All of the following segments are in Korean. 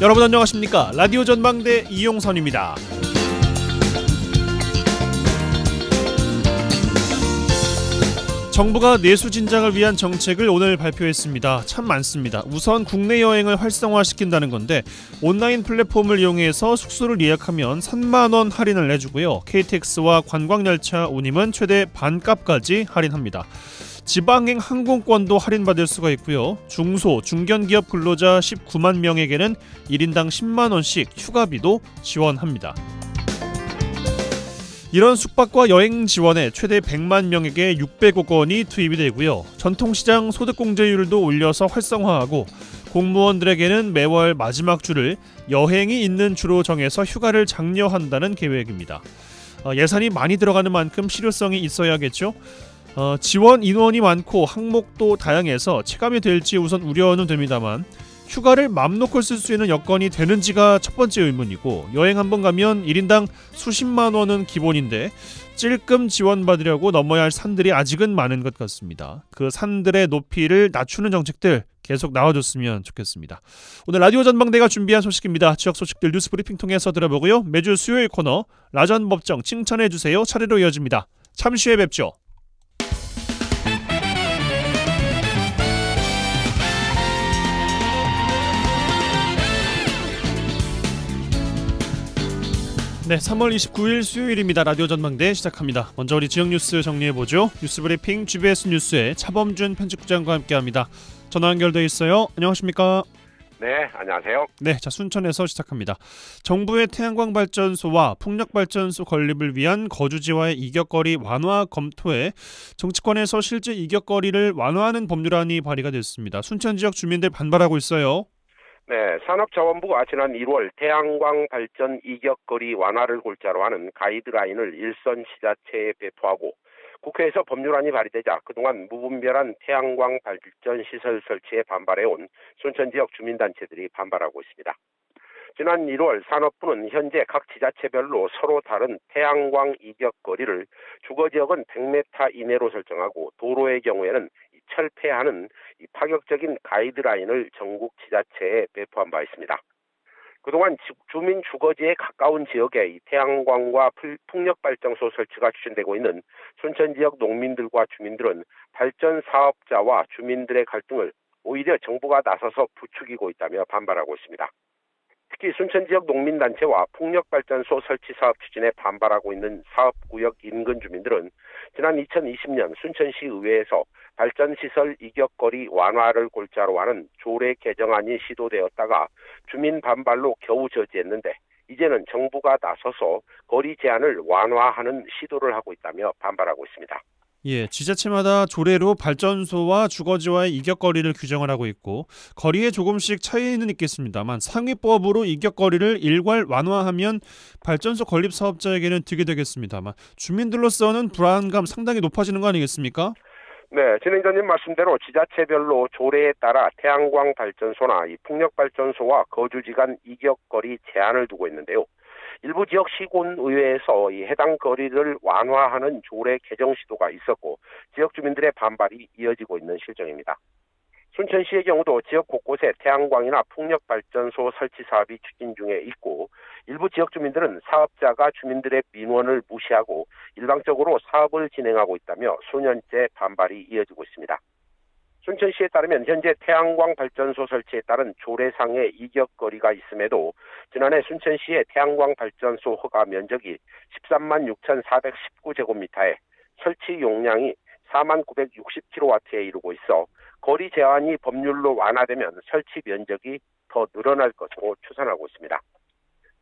여러분 안녕하십니까? 라디오 전망대 이용선입니다. 정부가 내수 진작을 위한 정책을 오늘 발표했습니다. 참 많습니다. 우선 국내 여행을 활성화시킨다는 건데 온라인 플랫폼을 이용해서 숙소를 예약하면 3만 원 할인을 내주고요. KTX와 관광열차 운임은 최대 반값까지 할인합니다. 지방행 항공권도 할인받을 수가 있고요. 중소, 중견기업 근로자 19만 명에게는 1인당 10만 원씩 휴가비도 지원합니다. 이런 숙박과 여행 지원에 최대 100만 명에게 600억 원이 투입이 되고요. 전통시장 소득공제율도 올려서 활성화하고 공무원들에게는 매월 마지막 주를 여행이 있는 주로 정해서 휴가를 장려한다는 계획입니다. 예산이 많이 들어가는 만큼 실효성이 있어야겠죠. 지원 인원이 많고 항목도 다양해서 체감이 될지 우선 우려는 됩니다만 휴가를 맘 놓고 쓸 수 있는 여건이 되는지가 첫 번째 의문이고 여행 한번 가면 1인당 수십만 원은 기본인데 찔끔 지원받으려고 넘어야 할 산들이 아직은 많은 것 같습니다. 그 산들의 높이를 낮추는 정책들 계속 나와줬으면 좋겠습니다. 오늘 라디오 전망대가 준비한 소식입니다. 지역 소식들 뉴스브리핑 통해서 들어보고요. 매주 수요일 코너 라전법정 칭찬해주세요 차례로 이어집니다. 잠시 후에 뵙죠. 네, 3월 29일 수요일입니다. 라디오 전망대 시작합니다. 먼저 우리 지역 뉴스 정리해보죠. 뉴스브리핑 GBS 뉴스의 차범준 편집국장과 함께합니다. 전화 연결돼 있어요. 안녕하십니까? 네, 안녕하세요. 네, 자 순천에서 시작합니다. 정부의 태양광 발전소와 풍력 발전소 건립을 위한 거주지와의 이격거리 완화 검토에 정치권에서 실제 이격거리를 완화하는 법률안이 발의가 됐습니다. 순천 지역 주민들 반발하고 있어요. 네, 산업자원부가 지난 1월 태양광 발전 이격거리 완화를 골자로 하는 가이드라인을 일선 지자체에 배포하고 국회에서 법률안이 발의되자 그동안 무분별한 태양광 발전 시설 설치에 반발해온 순천 지역 주민단체들이 반발하고 있습니다. 지난 1월 산업부는 현재 각 지자체별로 서로 다른 태양광 이격거리를 주거지역은 100m 이내로 설정하고 도로의 경우에는 철폐하는 파격적인 가이드라인을 전국 지자체에 배포한 바 있습니다. 그동안 주민 주거지에 가까운 지역에 이 태양광과 풍력발전소 설치가 추진되고 있는 순천 지역 농민들과 주민들은 발전 사업자와 주민들의 갈등을 오히려 정부가 나서서 부추기고 있다며 반발하고 있습니다. 특히 순천 지역 농민단체와 풍력발전소 설치 사업 추진에 반발하고 있는 사업구역 인근 주민들은 지난 2020년 순천시 의회에서 발전시설 이격거리 완화를 골자로 하는 조례 개정안이 시도되었다가 주민 반발로 겨우 저지했는데 이제는 정부가 나서서 거리 제한을 완화하는 시도를 하고 있다며 반발하고 있습니다. 예, 지자체마다 조례로 발전소와 주거지와의 이격거리를 규정을 하고 있고 거리에 조금씩 차이는 있겠습니다만 상위법으로 이격거리를 일괄 완화하면 발전소 건립 사업자에게는 득이 되겠습니다만 주민들로서는 불안감 상당히 높아지는 거 아니겠습니까? 네, 진행자님 말씀대로 지자체별로 조례에 따라 태양광 발전소나 이 풍력발전소와 거주지 간 이격거리 제한을 두고 있는데요. 일부 지역 시군의회에서 이 해당 거리를 완화하는 조례 개정 시도가 있었고 지역 주민들의 반발이 이어지고 있는 실정입니다. 순천시의 경우도 지역 곳곳에 태양광이나 풍력발전소 설치 사업이 추진 중에 있고 일부 지역 주민들은 사업자가 주민들의 민원을 무시하고 일방적으로 사업을 진행하고 있다며 수년째 반발이 이어지고 있습니다. 순천시에 따르면 현재 태양광 발전소 설치에 따른 조례상의 이격거리가 있음에도 지난해 순천시의 태양광 발전소 허가 면적이 13만 6,419제곱미터에 설치 용량이 4만 960kW에 이르고 있어 거리 제한이 법률로 완화되면 설치 면적이 더 늘어날 것으로 추산하고 있습니다.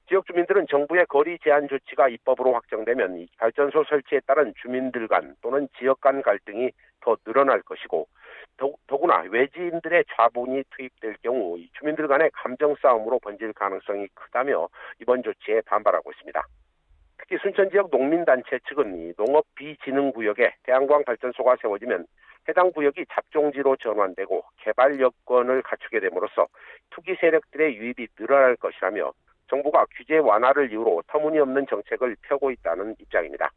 지역 주민들은 정부의 거리 제한 조치가 입법으로 확정되면 이 발전소 설치에 따른 주민들 간 또는 지역 간 갈등이 더 늘어날 것이고 더구나 외지인들의 자본이 투입될 경우 이 주민들 간의 감정 싸움으로 번질 가능성이 크다며 이번 조치에 반발하고 있습니다. 특히 순천 지역 농민단체 측은 이 농업 비진흥구역에 태양광 발전소가 세워지면 해당 구역이 잡종지로 전환되고 개발 여건을 갖추게 됨으로써 투기 세력들의 유입이 늘어날 것이라며 정부가 규제 완화를 이유로 터무니없는 정책을 펴고 있다는 입장입니다.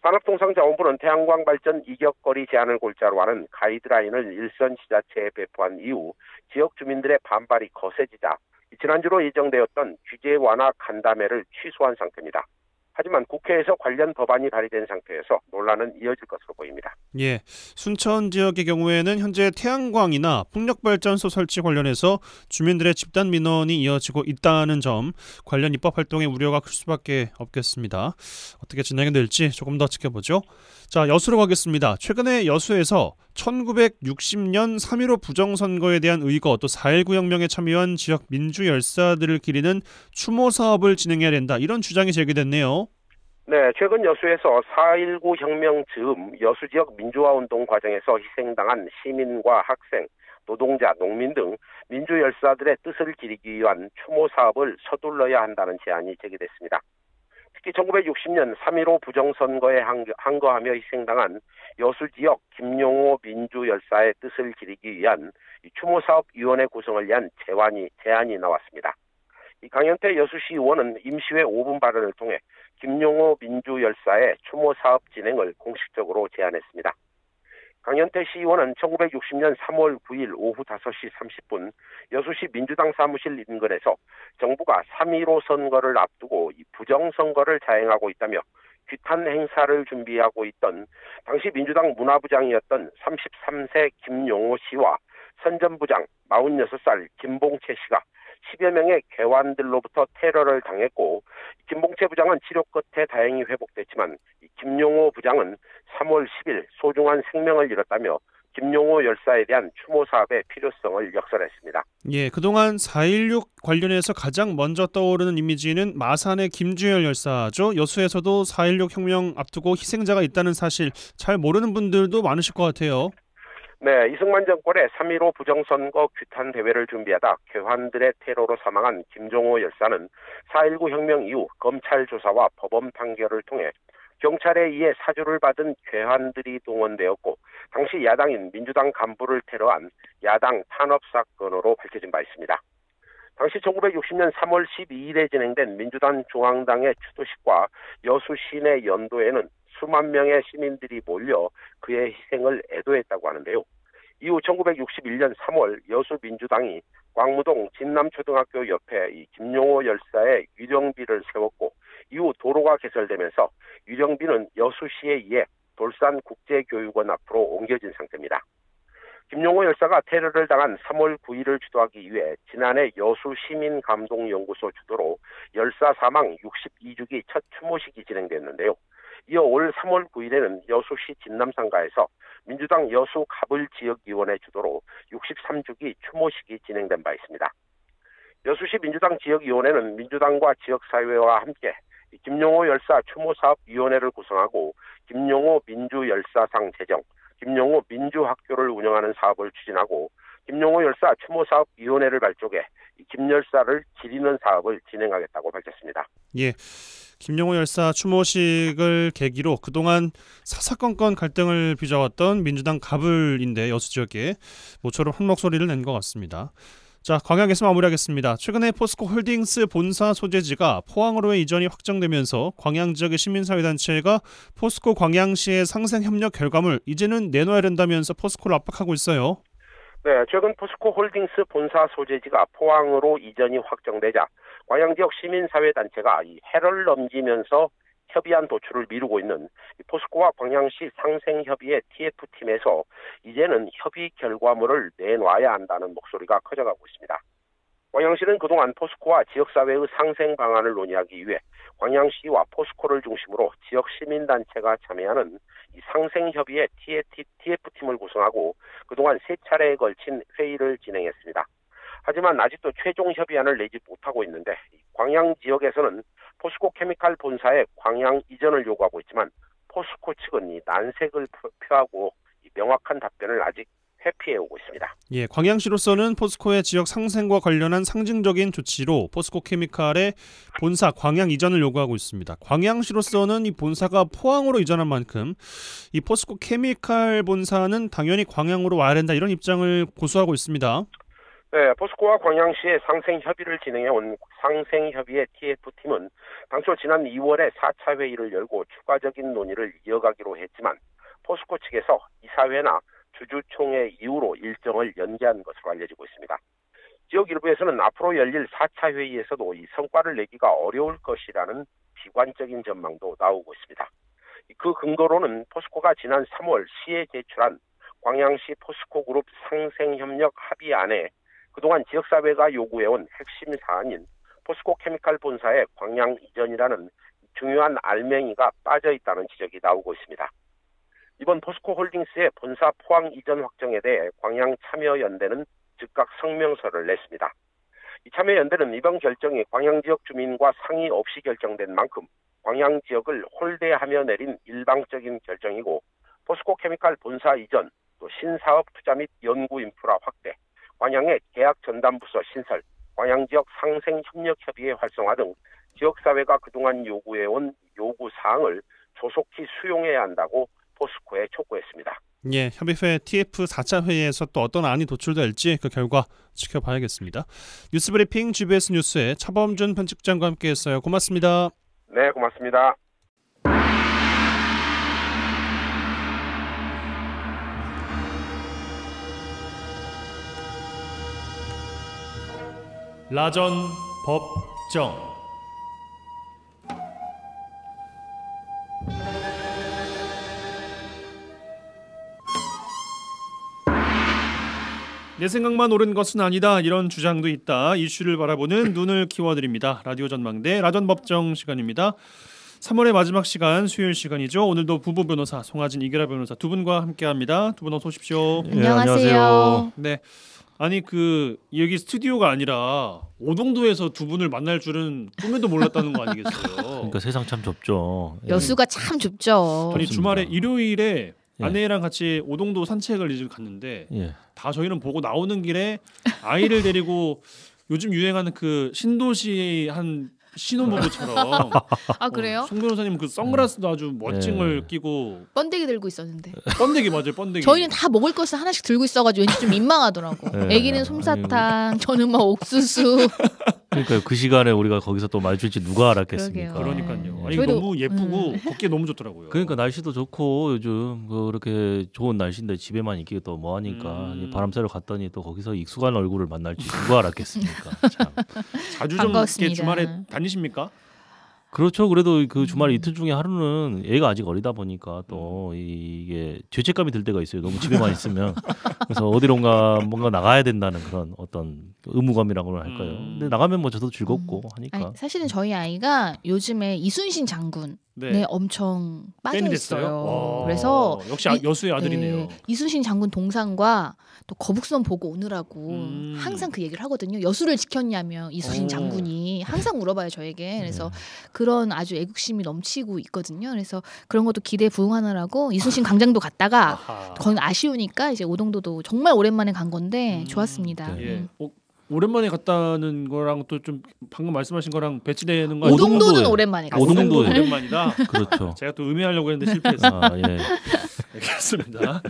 산업통상자원부는 태양광 발전 이격거리 제한을 골자로 하는 가이드라인을 일선 지자체에 배포한 이후 지역 주민들의 반발이 거세지자 지난주로 예정되었던 규제 완화 간담회를 취소한 상태입니다. 하지만 국회에서 관련 법안이 발의된 상태여서 논란은 이어질 것으로 보입니다. 예, 순천 지역의 경우에는 현재 태양광이나 풍력발전소 설치 관련해서 주민들의 집단 민원이 이어지고 있다는 점, 관련 입법 활동의 우려가 클 수밖에 없겠습니다. 어떻게 진행이 될지 조금 더 지켜보죠. 자, 여수로 가겠습니다. 최근에 여수에서 1960년 3.15 부정선거에 대한 의거, 또 4.19 혁명에 참여한 지역 민주열사들을 기리는 추모 사업을 진행해야 된다, 이런 주장이 제기됐네요. 네, 최근 여수에서 4.19 혁명 즈음 여수 지역 민주화운동 과정에서 희생당한 시민과 학생, 노동자, 농민 등 민주열사들의 뜻을 기리기 위한 추모 사업을 서둘러야 한다는 제안이 제기됐습니다. 특히 1960년 3.15 부정선거에 항거하며 희생당한 여수 지역 김용호 민주열사의 뜻을 기리기 위한 추모사업위원회 구성을 위한 제안이 나왔습니다. 강현태 여수시 의원은 임시회 5분 발언을 통해 김용호 민주열사의 추모사업 진행을 공식적으로 제안했습니다. 강현태 시의원은 1960년 3월 9일 오후 5시 30분 여수시 민주당 사무실 인근에서 정부가 3.15 선거를 앞두고 부정선거를 자행하고 있다며 규탄 행사를 준비하고 있던 당시 민주당 문화부장이었던 33세 김용호 씨와 선전부장 46살 김봉채 씨가 10여 명의 괴환들로부터 테러를 당했고, 김봉채 부장은 치료 끝에 다행히 회복됐지만 김용호 부장은 3월 10일 소중한 생명을 잃었다며 김용호 열사에 대한 추모 사업의 필요성을 역설했습니다. 예, 그동안 4.16 관련해서 가장 먼저 떠오르는 이미지는 마산의 김주열 열사죠. 여수에서도 4.16 혁명 앞두고 희생자가 있다는 사실 잘 모르는 분들도 많으실 것 같아요. 네, 이승만 정권의 3.15 부정선거 규탄 대회를 준비하다 괴환들의 테러로 사망한 김종호 열사는 4.19 혁명 이후 검찰 조사와 법원 판결을 통해 경찰에 의해 사주를 받은 괴환들이 동원되었고, 당시 야당인 민주당 간부를 테러한 야당 탄압 사건으로 밝혀진 바 있습니다. 당시 1960년 3월 12일에 진행된 민주당 중앙당의 추도식과 여수 시내 연도에는 수만 명의 시민들이 몰려 그의 희생을 애도했다고 하는데요. 이후 1961년 3월 여수 민주당이 광무동 진남초등학교 옆에 이 김용호 열사의 유령비를 세웠고, 이후 도로가 개설되면서 유령비는 여수시에 의해 돌산국제교육원 앞으로 옮겨진 상태입니다. 김용호 열사가 테러를 당한 3월 9일을 주도하기 위해 지난해 여수 시민감동연구소 주도로 열사 사망 62주기 첫 추모식이 진행됐는데요. 이어 올 3월 9일에는 여수시 진남상가에서 민주당 여수 가불 지역위원회 주도로 63주기 추모식이 진행된 바 있습니다. 여수시 민주당 지역위원회는 민주당과 지역사회와 함께 김용호 열사 추모사업위원회를 구성하고 김용호 민주열사상 제정, 김용호 민주학교를 운영하는 사업을 추진하고, 김용호 열사 추모사업위원회를 발족해 김열사를 기리는 사업을 진행하겠다고 밝혔습니다. 예, 김용호 열사 추모식을 계기로 그동안 사사건건 갈등을 빚어왔던 민주당 가불인데 여수 지역에 모처럼 한 목소리를 낸 것 같습니다. 자, 광양에서 마무리하겠습니다. 최근에 포스코 홀딩스 본사 소재지가 포항으로의 이전이 확정되면서 광양 지역의 시민사회단체가 포스코 광양시의 상생협력 결과물 이제는 내놔야 된다면서 포스코를 압박하고 있어요. 네, 최근 포스코 홀딩스 본사 소재지가 포항으로 이전이 확정되자 광양 지역 시민사회단체가 이 해를 넘기면서 협의안 도출을 미루고 있는 포스코와 광양시 상생협의회 TF팀에서 이제는 협의 결과물을 내놔야 한다는 목소리가 커져가고 있습니다. 광양시는 그동안 포스코와 지역사회의 상생 방안을 논의하기 위해 광양시와 포스코를 중심으로 지역 시민단체가 참여하는 이 상생협의회 TF팀을 구성하고 그동안 3차례에 걸친 회의를 진행했습니다. 하지만 아직도 최종 협의안을 내지 못하고 있는데, 광양 지역에서는 포스코 케미칼 본사의 광양 이전을 요구하고 있지만 포스코 측은 이 난색을 표하고 명확한 답변을 아직 회피해오고 있습니다. 예, 광양시로서는 포스코의 지역 상생과 관련한 상징적인 조치로 포스코 케미칼의 본사 광양 이전을 요구하고 있습니다. 광양시로서는 이 본사가 포항으로 이전한 만큼 이 포스코 케미칼 본사는 당연히 광양으로 와야 된다, 이런 입장을 고수하고 있습니다. 네, 포스코와 광양시의 상생협의를 진행해온 상생협의회 TF팀은 당초 지난 2월에 4차 회의를 열고 추가적인 논의를 이어가기로 했지만 포스코 측에서 이사회나 주주총회 이후로 일정을 연기한 것으로 알려지고 있습니다. 지역 일부에서는 앞으로 열릴 4차 회의에서도 이 성과를 내기가 어려울 것이라는 비관적인 전망도 나오고 있습니다. 그 근거로는 포스코가 지난 3월 시에 제출한 광양시 포스코 그룹 상생협력 합의안에 그동안 지역사회가 요구해온 핵심 사안인 포스코 케미칼 본사의 광양 이전이라는 중요한 알맹이가 빠져 있다는 지적이 나오고 있습니다. 이번 포스코 홀딩스의 본사 포항 이전 확정에 대해 광양 참여연대는 즉각 성명서를 냈습니다. 이 참여연대는 이번 결정이 광양 지역 주민과 상의 없이 결정된 만큼 광양 지역을 홀대하며 내린 일방적인 결정이고 포스코 케미칼 본사 이전, 또 신사업 투자 및 연구 인프라 확대, 광양의 계약 전담부서 신설, 광양 지역 상생 협력 협의회 활성화 등 지역사회가 그동안 요구해온 요구사항을 조속히 수용해야 한다고 포스코에 촉구했습니다. 예, 협의회 TF 4차 회의에서 또 어떤 안이 도출될지 그 결과 지켜봐야겠습니다. 뉴스브리핑 GBS 뉴스의 차범준 편집장과 함께했어요. 고맙습니다. 네, 고맙습니다. 라전 법정. 내 생각만 옳은 것은 아니다. 이런 주장도 있다. 이슈를 바라보는 눈을 키워드립니다. 라디오 전망대 라전 법정 시간입니다. 3월의 마지막 시간 수요일 시간이죠. 오늘도 부부 변호사 송하진 이계라 변호사 두 분과 함께합니다. 두 분 어서 오십시오. 네, 안녕하세요. 네. 아니 여기 스튜디오가 아니라 오동도에서 두 분을 만날 줄은 꿈에도 몰랐다는 거 아니겠어요? 그러니까 세상 참 좁죠. 여수가 참 좁죠. 아니 주말에 일요일에 예. 아내랑 같이 오동도 산책을 이제 갔는데 예. 다 저희는 보고 나오는 길에 아이를 데리고 요즘 유행하는 그 신도시 한 신혼부부처럼 아 그래요? 송 변호사님 그 선글라스도 아주 멋진 걸 끼고 번데기 들고 있었는데 번데기 맞아요, 번데기. 저희는 다 먹을 것을 하나씩 들고 있어가지고 왠지 좀 민망하더라고. 네. 애기는 솜사탕, 저는 막 옥수수. 그러니까 그 시간에 우리가 거기서 또 마주칠지 누가 알았겠습니까? 그러게요. 그러니까요. 아니 저희도- 너무 예쁘고 걷기 너무 좋더라고요. 그러니까 날씨도 좋고 요즘 그렇게 좋은 날씨인데 집에만 있기 또 뭐하니까 바람 쐬러 갔더니 또 거기서 익숙한 얼굴을 만날지 누가 알았겠습니까? 참. 자주 좀 이렇게 반갑습니다. 주말에 다니십니까? 그렇죠. 그래도 그 주말 이틀 중에 하루는 애가 아직 어리다 보니까 또 이게 죄책감이 들 때가 있어요. 너무 집에만 있으면. 그래서 어디론가 뭔가 나가야 된다는 그런 어떤 의무감이라고 할까요. 근데 나가면 뭐 저도 즐겁고 하니까. 아니, 사실은 저희 아이가 요즘에 이순신 장군에 네. 엄청 빠져 팬이 있어요. 됐어요. 그래서 역시 여수의 아들이네요. 네, 이순신 장군 동상과 또 거북선 보고 오느라고 음. 항상 그 얘기를 하거든요. 여수를 지켰냐며 이순신 오. 장군이 항상 물어봐요 저에게. 그래서 그런 아주 애국심이 넘치고 있거든요. 그래서 그런 것도 기대에 부응하느라고 이순신 광장도 갔다가 아하. 거긴 아쉬우니까 이제 오동도도 정말 오랜만에 간 건데 좋았습니다. 네. 예. 오랜만에 갔다는 거랑 또 좀 방금 말씀하신 거랑 배치되는 거 오동도는 오동도에- 오랜만에 갔어요. 오동도 오동도에. 오랜만이다. 그렇죠. 제가 또 의미하려고 했는데 실패했어요. 아, 예. 알겠습니다.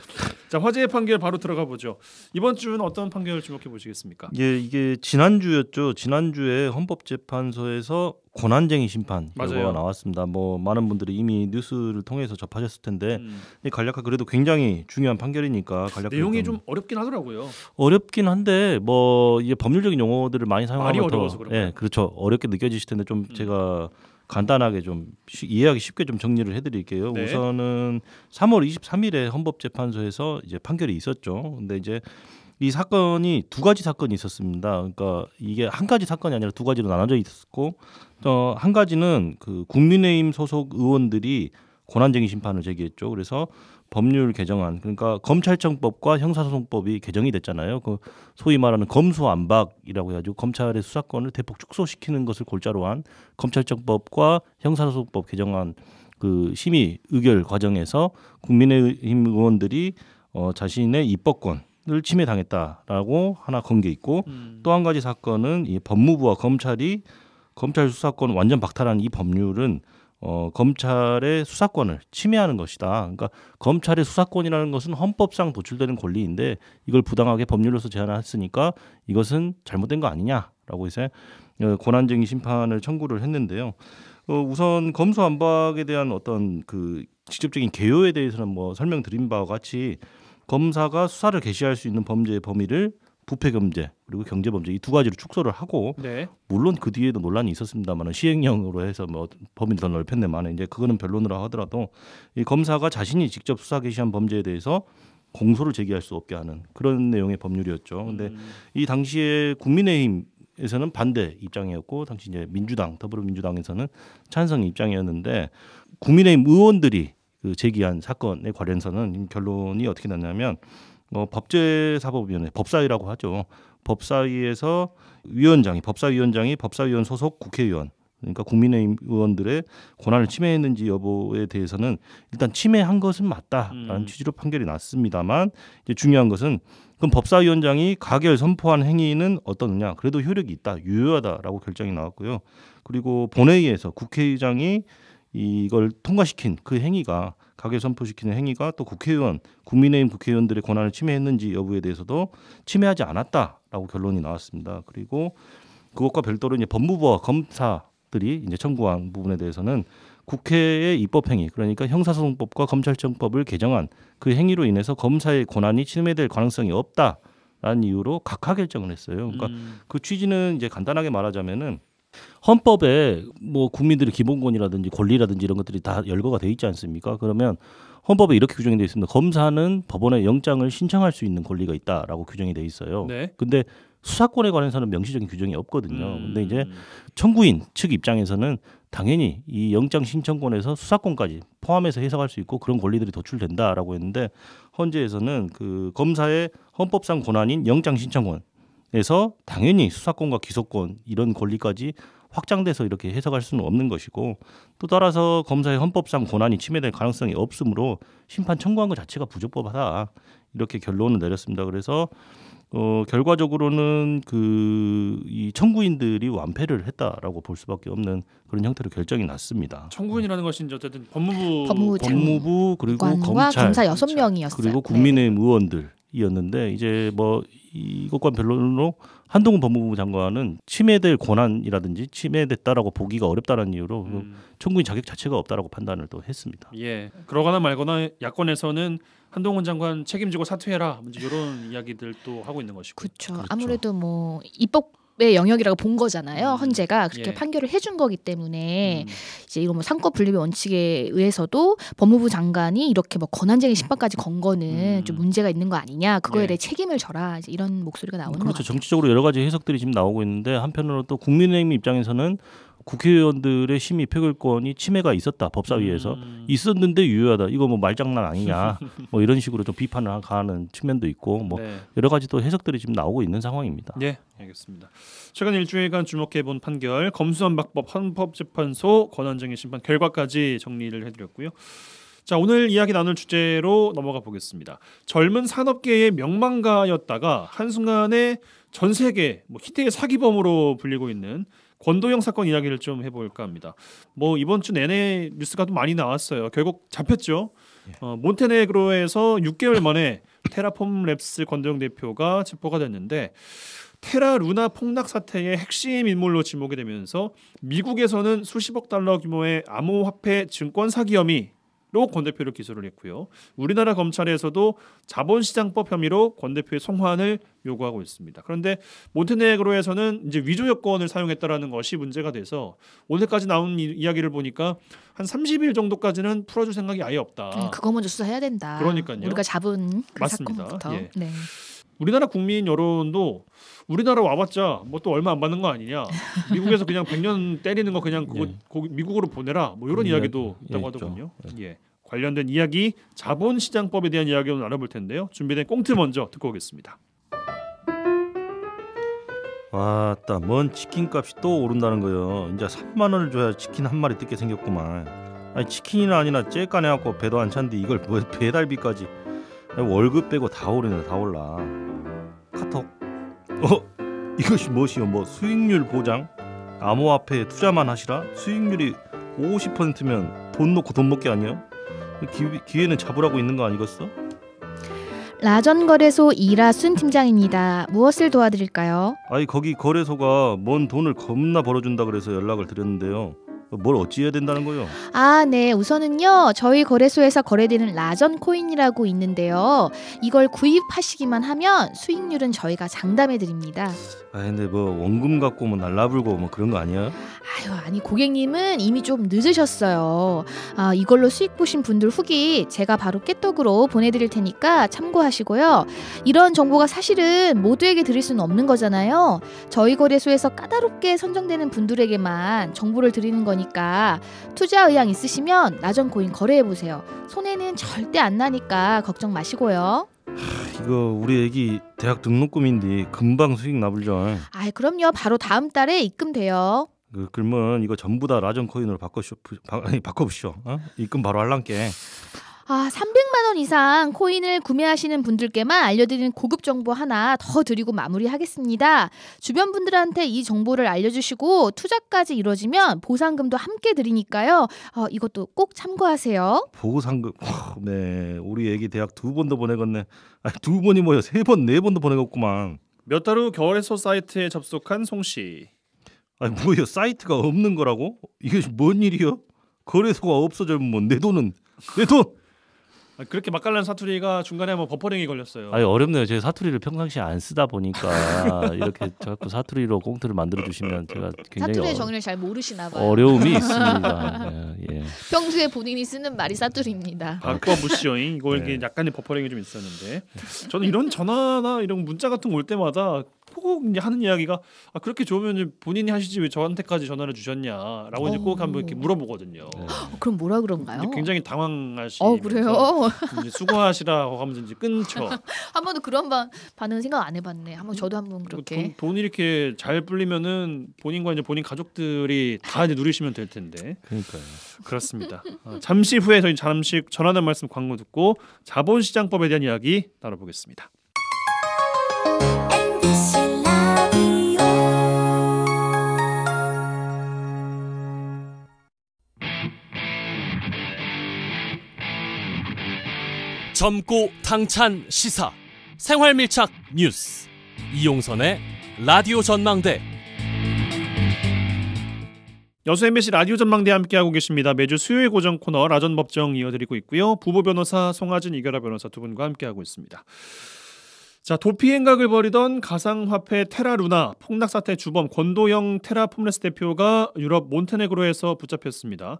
자, 화제의 판결 바로 들어가 보죠. 이번 주는 어떤 판결을 주목해 보시겠습니까? 예, 이게 지난주였죠. 지난주에 헌법재판소에서 권한쟁의 심판 맞아요. 결과가 나왔습니다. 뭐 많은 분들이 이미 뉴스를 통해서 접하셨을 텐데 이 간략하게 그래도 굉장히 중요한 판결이니까 간략하게 내용이 좀 어렵긴 하더라고요. 어렵긴 한데 뭐 이게 법률적인 용어들을 많이 말이 사용하면 어려워서 더 그런가요? 예, 그렇죠. 어렵게 느껴지실 텐데 좀 제가 간단하게 좀 이해하기 쉽게 좀 정리를 해드릴게요. 네. 우선은 3월 23일에 헌법재판소에서 이제 판결이 있었죠. 근데 이제 이 사건이 두 가지 사건이 있었습니다. 그러니까 이게 한 가지 사건이 아니라 두 가지로 나눠져 있었고, 한 가지는 그 국민의힘 소속 의원들이 권한쟁의 심판을 제기했죠. 그래서 법률 개정안, 그러니까 검찰청법과 형사소송법이 개정이 됐잖아요. 그 소위 말하는 검수안박이라고 해가지고 검찰의 수사권을 대폭 축소시키는 것을 골자로 한 검찰청법과 형사소송법 개정안 그 심의 의결 과정에서 국민의힘 의원들이 자신의 입법권을 침해당했다라고 하나 건 게 있고, 또 한 가지 사건은 이 법무부와 검찰이 검찰 수사권 완전 박탈한 이 법률은 검찰의 수사권을 침해하는 것이다. 그러니까 검찰의 수사권이라는 것은 헌법상 도출되는 권리인데 이걸 부당하게 법률로서 제한했으니까 이것은 잘못된 거 아니냐라고 해서 권한쟁의 심판을 청구를 했는데요. 우선 검수안박에 대한 어떤 그 직접적인 개요에 대해서는 뭐 설명드린 바와 같이 검사가 수사를 개시할 수 있는 범죄의 범위를 부패범죄 그리고 경제범죄 이 두 가지로 축소를 하고 네. 물론 그 뒤에도 논란이 있었습니다만 시행령으로 해서 뭐 범위를 더 넓혔네만 이제 그거는 변론으로 하더라도 이 검사가 자신이 직접 수사 개시한 범죄에 대해서 공소를 제기할 수 없게 하는 그런 내용의 법률이었죠. 근데 이 당시에 국민의힘에서는 반대 입장이었고 당시 이제 민주당 더불어민주당에서는 찬성 입장이었는데 국민의힘 의원들이 그 제기한 사건에 관련해서는 결론이 어떻게 났냐면 법제사법위원회 법사위라고 하죠. 법사위에서 법사위원장이 법사위원 소속 국회의원 그러니까 국민의힘 의원들의 권한을 침해했는지 여부에 대해서는 일단 침해한 것은 맞다라는 취지로 판결이 났습니다만 이제 중요한 것은 그럼 법사위원장이 가결 선포한 행위는 어떠느냐 그래도 효력이 있다 유효하다라고 결정이 나왔고요. 그리고 본회의에서 국회의장이 이걸 통과시킨 그 행위가 가결 선포시키는 행위가 또 국민의힘 국회의원들의 권한을 침해했는지 여부에 대해서도 침해하지 않았다라고 결론이 나왔습니다. 그리고 그것과 별도로 이제 법무부와 검사들이 이제 청구한 부분에 대해서는 국회의 입법행위 그러니까 형사소송법과 검찰청법을 개정한 그 행위로 인해서 검사의 권한이 침해될 가능성이 없다라는 이유로 각하 결정을 했어요. 그러니까 그 취지는 이제 간단하게 말하자면은 헌법에 뭐 국민들의 기본권이라든지 권리라든지 이런 것들이 다 열거가 돼 있지 않습니까? 그러면 헌법에 이렇게 규정이 돼 있습니다. 검사는 법원에 영장을 신청할 수 있는 권리가 있다라고 규정이 돼 있어요. 네. 근데 수사권에 관해서는 명시적인 규정이 없거든요. 근데 이제 청구인 측 입장에서는 당연히 이 영장 신청권에서 수사권까지 포함해서 해석할 수 있고 그런 권리들이 도출된다라고 했는데 헌재에서는 그 검사의 헌법상 권한인 영장 신청권에서 당연히 수사권과 기소권 이런 권리까지 확장돼서 이렇게 해석할 수는 없는 것이고 또 따라서 검사의 헌법상 권한이 침해될 가능성이 없으므로 심판 청구한 것 자체가 부적법하다 이렇게 결론을 내렸습니다. 그래서 결과적으로는 이 청구인들이 완패를 했다라고 볼 수밖에 없는 그런 형태로 결정이 났습니다. 청구인이라는 것이 이제 어쨌든 법무부 그리고 검사 6명이었어요. 그리고 국민의힘 의원들이었는데 이제 뭐 이것과 변론으로 한동훈 법무부 장관은 침해될 권한이라든지 침해됐다라고 보기가 어렵다는 이유로 청구인 자격 자체가 없다라고 판단을 또 했습니다. 예. 그러거나 말거나 야권에서는 한동훈 장관 책임지고 사퇴해라. 이런 이야기들도 하고 있는 것이고. 그렇죠. 아무래도 뭐 입법의 영역이라고 본 거잖아요. 헌재가 그렇게 예. 판결을 해준 거기 때문에 이제 이거 뭐 상권 분립의 원칙에 의해서도 법무부 장관이 이렇게 뭐 권한쟁의 심판까지 건 거는 좀 문제가 있는 거 아니냐. 그거에 예. 대해 책임을 져라. 이제 이런 목소리가 나오는 거 그렇죠. 같아요. 정치적으로 여러 가지 해석들이 지금 나오고 있는데 한편으로 또 국민의힘 입장에서는 국회의원들의 심의 표결권이 침해가 있었다. 법사위에서 있었는데 유효하다. 이거 뭐 말장난 아니냐. 뭐 이런 식으로 좀 비판을 가는 측면도 있고 뭐 네. 여러 가지 또 해석들이 지금 나오고 있는 상황입니다. 네, 알겠습니다. 최근 일주일간 주목해본 판결 검수완박법 헌법재판소 권한쟁의 심판 결과까지 정리를 해드렸고요. 자, 오늘 이야기 나눌 주제로 넘어가 보겠습니다. 젊은 산업계의 명망가였다가 한순간에 전 세계 희대의 사기범으로 불리고 있는 권도영 사건 이야기를 좀 해볼까 합니다. 뭐 이번 주 내내 뉴스가 좀 많이 나왔어요. 결국 잡혔죠. 몬테네그로에서 6개월 만에 테라폼 랩스 권도영 대표가 체포가 됐는데 테라 루나 폭락 사태의 핵심 인물로 지목이 되면서 미국에서는 수십억 달러 규모의 암호화폐 증권 사기 혐의로 권 대표를 기소를 했고요. 우리나라 검찰에서도 자본시장법 혐의로 권 대표의 송환을 요구하고 있습니다. 그런데 몬테네그로에서는 이제 위조 여권을 사용했다라는 것이 문제가 돼서 오늘까지 나온 이야기를 보니까 한 30일 정도까지는 풀어줄 생각이 아예 없다. 그거 먼저 수사해야 된다. 그러니까요. 우리가 잡은 그 맞습니다. 사건부터. 예. 네. 우리나라 국민 여론도 우리나라 와봤자 뭐 또 얼마 안 받는 거 아니냐. 미국에서 그냥 100년 때리는 거 그냥 그거 미국으로 보내라. 뭐 이런 이야기도 있다고 하더군요. 예. 관련된 이야기 자본시장법에 대한 이야기를 나눠볼 텐데요. 준비된 꽁트 먼저 듣고 오겠습니다. 와따 뭔 치킨값이 또 오른다는 거요. 이제 3만 원을 줘야 치킨 한 마리 뜯게 생겼구만. 아니 치킨이나 아니나 째까 내갖고 배도 안 찬데 이걸 뭐 배달비까지. 월급 빼고 다 오르네 다 올라. 카톡. 이것이 무엇이요? 뭐 수익률 보장? 암호화폐 투자만 하시라? 수익률이 50%면 돈 놓고 돈 먹기 아니요? 기회는 잡으라고 있는 거 아니겠어? 라전거래소 이라순 팀장입니다. 무엇을 도와드릴까요? 아니 거기 거래소가 뭔 돈을 겁나 벌어준다 그래서 연락을 드렸는데요. 뭘 어찌해야 된다는 거요? 아, 네. 우선은요. 저희 거래소에서 거래되는 라전 코인이라고 있는데요. 이걸 구입하시기만 하면 수익률은 저희가 장담해 드립니다. 아 근데 뭐 원금 갖고 뭐 날라불고 뭐 그런 거 아니야? 아유, 아니 고객님은 이미 좀 늦으셨어요. 아, 이걸로 수익 보신 분들 후기 제가 바로 깨톡으로 보내드릴 테니까 참고하시고요. 이런 정보가 사실은 모두에게 드릴 수는 없는 거잖아요. 저희 거래소에서 까다롭게 선정되는 분들에게만 정보를 드리는 거니까 투자 의향 있으시면 라전코인 거래해보세요. 손해는 절대 안 나니까 걱정 마시고요. 이거 우리 애기 대학 등록금인데 금방 수익 나불죠. 아, 그럼요. 바로 다음 달에 입금돼요. 그러면 이거 전부 다 라전 코인으로 바꿔보시오. 어? 입금 바로 할란께. 아, 300만 원 이상 코인을 구매하시는 분들께만 알려드리는 고급 정보 하나 더 드리고 마무리하겠습니다. 주변 분들한테 이 정보를 알려주시고 투자까지 이루어지면 보상금도 함께 드리니까요. 이것도 꼭 참고하세요. 보상금. 네, 우리 애기 대학 2번도 보내겠네. 아니 2번이 뭐야? 3번, 4번도 보내겠구만. 몇 달 후 거래소 사이트에 접속한 송 씨. 아니 뭐야? 사이트가 없는 거라고? 이게 뭔 일이요? 거래소가 없어지면 뭐 내 돈은 내 돈. 그렇게 맛깔난 사투리가 중간에 한번 버퍼링이 걸렸어요. 아니 어렵네요. 제가 사투리를 평상시에 안 쓰다 보니까 이렇게 자꾸 사투리로 꽁트를 만들어 주시면 제가 굉장히 사투리의 정의를 잘 모르시나 봐요. 어려움이 있습니다. 예. 평소에 본인이 쓰는 말이 사투리입니다. 바꿔보시오잉. 이거 네. 이게 약간의 버퍼링이 좀 있었는데 저는 이런 전화나 이런 문자 같은 거 올 때마다 꼭 이제 하는 이야기가 그렇게 좋으면 본인이 하시지 왜 저한테까지 전화를 주셨냐라고 이제 꼭 한번 이렇게 물어보거든요. 네. 그럼 뭐라 그런가요? 이제 굉장히 당황하시면서 그래요? 이제 수고하시라고 하면서 이제 끊죠. 한 번도 그런 반응은 생각 안 해봤네. 한번 저도 한번 그렇게. 돈이 이렇게 잘 불리면은 본인과 이제 본인 가족들이 다 이제 누리시면 될 텐데. 그러니까요. 그렇습니다. 잠시 후에 저희 잠시 전하는 말씀 광고 듣고 자본시장법에 대한 이야기 나눠보겠습니다. 젊고 당찬 시사 생활밀착 뉴스 이용선의 라디오 전망대. 여수 MBC 라디오 전망대 함께하고 계십니다. 매주 수요일 고정 코너 라전 법정 이어드리고 있고요. 부부 변호사 송하진 이결아 변호사 두 분과 함께하고 있습니다. 자, 도피 행각을 벌이던 가상화폐 테라루나 폭락 사태 주범 권도영 테라폼레스 대표가 유럽 몬테네그로에서 붙잡혔습니다.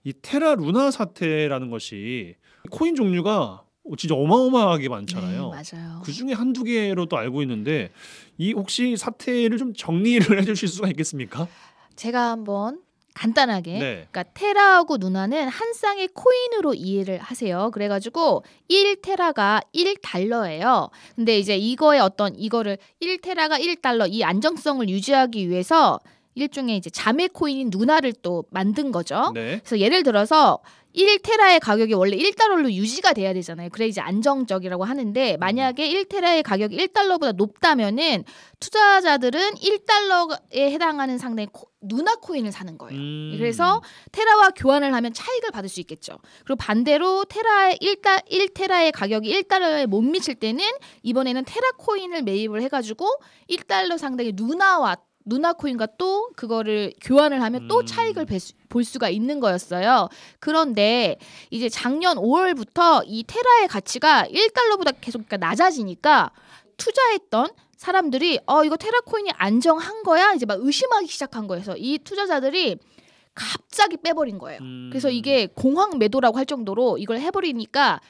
이 테라루나 사태라는 것이 코인 종류가 진짜 어마어마하게 많잖아요. 네, 맞아요. 그 중에 한두 개로도 알고 있는데 이 혹시 사태를 좀 정리를 해주실 수가 있겠습니까? 제가 한번 간단하게 네. 그러니까 테라하고 누나는 한 쌍의 코인으로 이해를 하세요. 그래가지고 1테라가 1달러예요. 근데 이제 이거의 이거를 1테라가 1달러 이 안정성을 유지하기 위해서 일종의 이제 자매 코인인 누나를 또 만든 거죠. 네. 그래서 예를 들어서 1테라의 가격이 원래 1달러로 유지가 돼야 되잖아요. 그래 이제 안정적이라고 하는데 만약에 1테라의 가격이 1달러보다 높다면은 투자자들은 1달러에 해당하는 상당의 누나 코인을 사는 거예요. 그래서 테라와 교환을 하면 차익을 받을 수 있겠죠. 그리고 반대로 1테라의 가격이 1달러에 못 미칠 때는 이번에는 테라 코인을 매입을 해가지고 1달러 상당의 누나 코인과 또 그거를 교환을 하면 또 차익을 볼 수가 있는 거였어요. 그런데 이제 작년 5월부터 이 테라의 가치가 1달러보다 계속 낮아지니까 투자했던 사람들이 이거 테라 코인이 안정한 거야? 이제 막 의심하기 시작한 거예요. 그래서 이 투자자들이 갑자기 빼버린 거예요. 그래서 이게 공황 매도라고 할 정도로 이걸 해버리니까